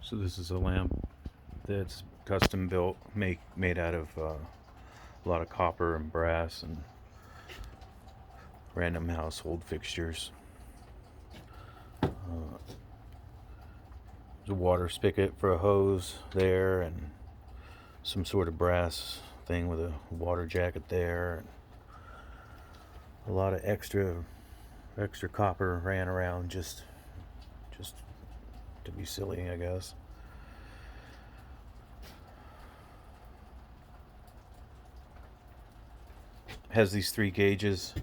So this is a lamp that's custom built, made out of a lot of copper and brass and random household fixtures. There's a water spigot for a hose there, and some sort of brass thing with a water jacket there. A lot of extra copper ran around just to be silly, I guess. Has these three gauges: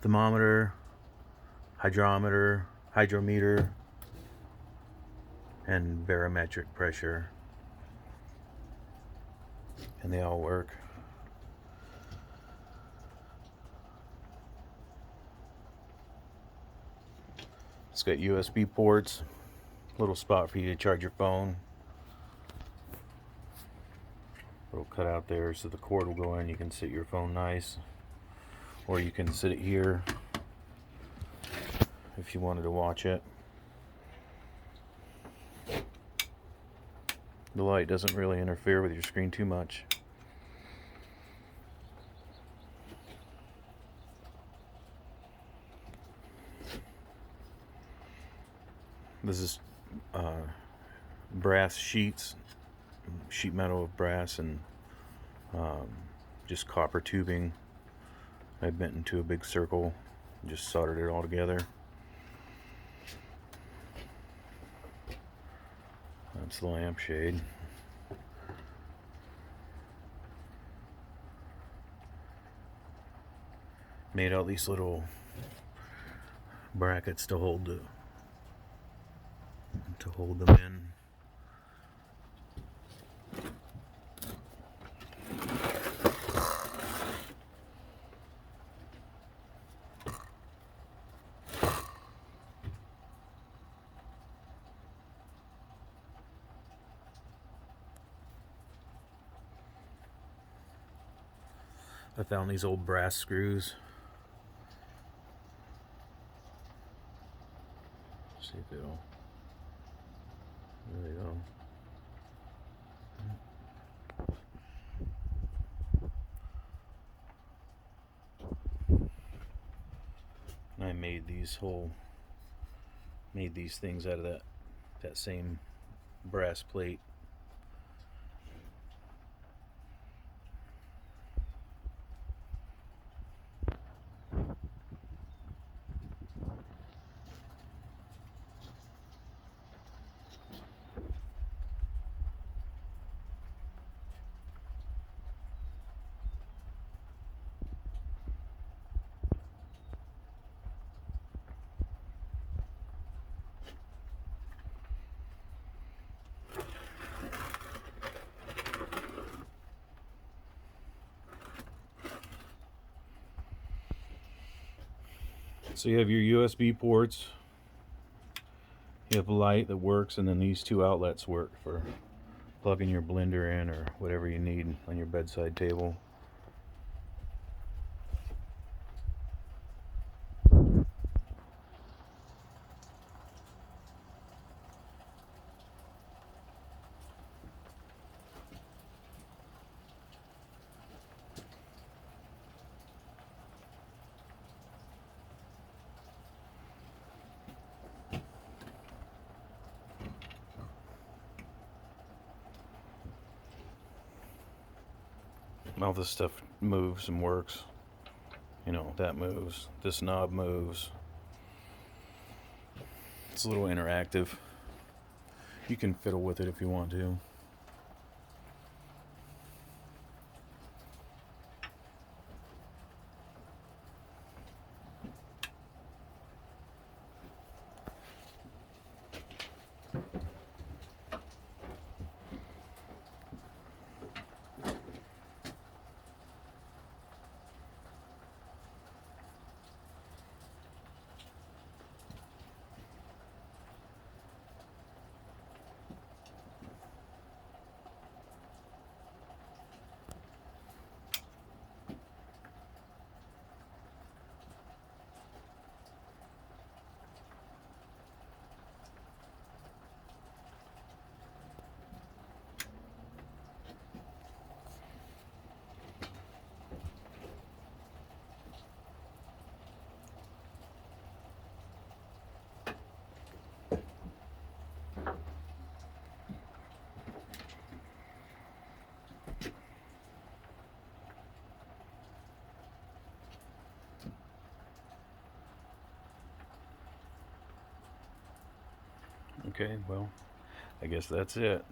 thermometer, hydrometer, and barometric pressure, and they all work. It's got USB ports, little spot for you to charge your phone. Little cut out there so the cord will go in. You can sit your phone nice, or you can sit it here if you wanted to watch it. The light doesn't really interfere with your screen too much. This is brass sheets, sheet metal of brass, and just copper tubing. I bent into a big circle, just soldered it all together. That's the lampshade. Made all these little brackets to hold them in. I found these old brass screws. See if they'll. There they go. And I made these things out of that same brass plate. So you have your USB ports, you have a light that works, and then these two outlets work for plugging your blender in or whatever you need on your bedside table. All this stuff moves and works. You know, that moves. This knob moves. It's a little interactive. You can fiddle with it if you want to. Okay, well, I guess that's it.